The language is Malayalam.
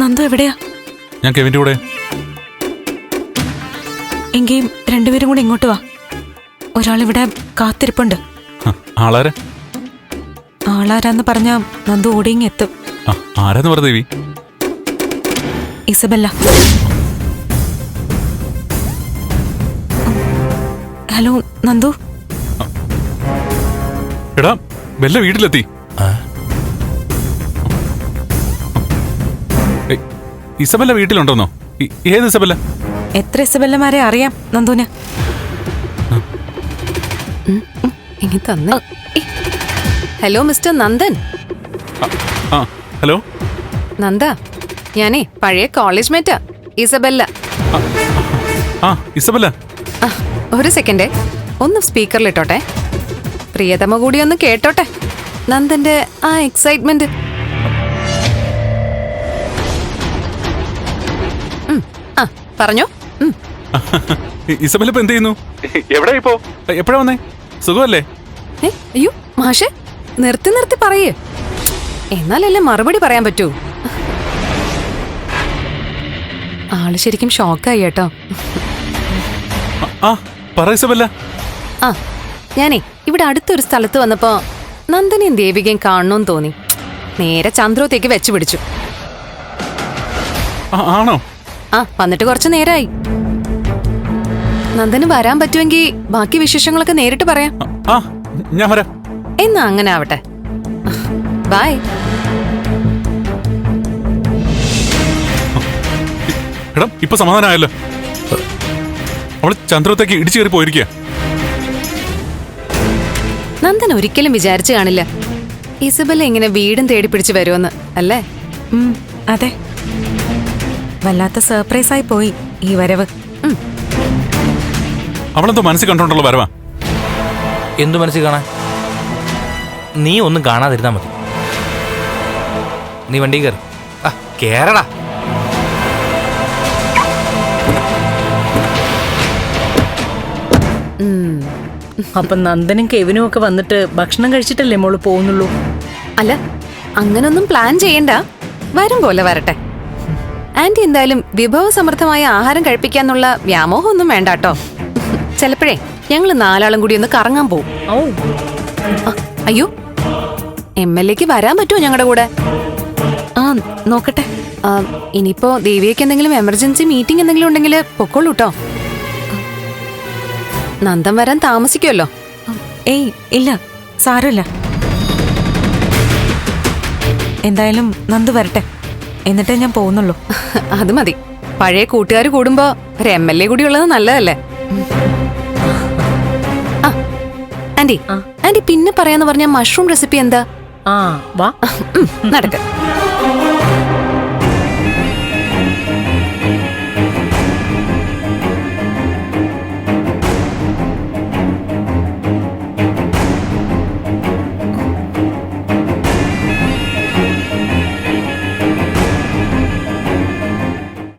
നന്ദു എവിടെയാ? ഞാൻ കെവിന്റെ കൂടെ. എങ്കിൽ രണ്ടുപേരും കൂടി ഇങ്ങോട്ട് വാ. ഒരാളിവിടെ കാത്തിരിപ്പുണ്ട്. ആളാരാ? ആളാരാന്ന് പറഞ്ഞാ നന്ദു ഓടിങ്ങി എത്തും. ആരാന്ന് പറ ദേവി? ഇസബെല്ല. ഹലോ നന്ദു. എടാ ബെല്ല വീട്ടിലെത്തി. ഇസബെല്ല വീട്ടിലുണ്ടോന്നോ? ഏത് ഇസബെല്ല? എത്ര ഇസബെല്ലമാരെ അറിയാം നന്ദുന്? Hello mister Nandan. Hello Nanda, ഞാനേ പഴയ കോളേജ് മേറ്റാ, ഇസബെല്ല. ഇസബെല്ല. ഒരു സെക്കൻഡേ, ഒന്ന് സ്പീക്കറിലിട്ടോട്ടെ. പ്രിയതമ കൂടി ഒന്ന് കേട്ടോട്ടെ നന്ദന്റെ ആ എക്സൈറ്റ്മെന്റ്. പറഞ്ഞോ. ഇസബെല്ല ഇപ്പൊ എന്ത് ചെയ്യുന്നു? എവിടെ ഇപ്പോ? എപ്പോഴാ വന്നേ? സുഖമല്ലേ? അയ്യോ മാഷെ, നിർത്തി നിർത്തി പറയേ, എന്നാലല്ലേ മറുപടി പറയാൻ പറ്റൂ. ആള് ശരിക്കും ഷോക്കായി കേട്ടോ. പറ ഇസബെല്ല. ഞാനേ ഇവിടെ അടുത്തൊരു സ്ഥലത്ത് വന്നപ്പോ നന്ദനെയും ദേവികയും കാണണമെന്ന് തോന്നി. നേരെ ചന്ദ്രോത്തേക്ക് വെച്ചു പിടിച്ചു. ആണോ? വന്നിട്ട് കുറച്ചു നേരായി. നന്ദന് വരാൻ പറ്റുമെങ്കിൽ ബാക്കി വിശേഷങ്ങളൊക്കെ നേരിട്ട് പറയാം. ഞാൻ വരാം. എന്നാ അങ്ങനെ ആവട്ടെ. ബൈ. എടാ ഇപ്പൊ സമാധാനമായല്ലോ. അവള് ചന്ദ്രത്തേക്ക് ഇടിച്ചു കയറി പോയിരിക്കുക. നന്ദൻ ഒരിക്കലും വിചാരിച്ചു കാണില്ല ഇസബെല്ല ഇങ്ങനെ വീടും തേടി പിടിച്ചു വരുമെന്ന്, അല്ലേ? അതെ, വല്ലാത്ത സർപ്രൈസ് ആയി പോയി ഈ വരവ്. അവളെന്തോ മനസ്സിൽ കണ്ടോണ്ടുള്ള വരവാ. എന്തു മനസ്സിൽ കാണാൻ? നീ ഒന്നും കാണാതിരുന്നാ മതി. നീ വണ്ടി കയറി. കേറടാ. അപ്പൊ നന്ദനും കെവിനും ഒക്കെ വന്നിട്ട് ഭക്ഷണം കഴിച്ചിട്ടല്ലേ മോള് പോകുന്നുള്ളൂ? അല്ല, അങ്ങനൊന്നും പ്ലാൻ ചെയ്യണ്ട, വരും പോലെ വരട്ടെ. ആന്റി എന്തായാലും വിഭവസമൃദ്ധമായ ആഹാരം കഴിപ്പിക്കാന്നുള്ള വ്യാമോഹം ഒന്നും വേണ്ടാട്ടോ. ചിലപ്പോഴേ ഞങ്ങള് 4 ആളും കൂടി ഒന്ന് കറങ്ങാൻ പോവും. അയ്യോ, MLA ക്ക് വരാൻ പറ്റുമോ ഞങ്ങളുടെ കൂടെ? നോക്കട്ടെ. ഇനിയിപ്പോ ദേവിയക്ക് എന്തെങ്കിലും എമർജൻസി മീറ്റിംഗ് എന്തെങ്കിലും ഉണ്ടെങ്കിൽ പൊക്കോളൂ കേട്ടോ. നന്ദൻ വരാൻ താമസിക്കുമല്ലോ. ഏയ് ഇല്ല, സാരമില്ല. എന്തായാലും നന്ദു വരട്ടെ, എന്നിട്ടേ ഞാൻ പോകുന്നുള്ളൂ. അത് മതി. പഴയ കൂട്ടുകാർ കൂടുമ്പോ ഒരു MLA കൂടി ഉള്ളത് നല്ലതല്ലേ? ആന്റി പിന്നെ പറയാന്ന് പറഞ്ഞ മഷ്റൂം റെസിപ്പി എന്താ? വാ നടക്ക.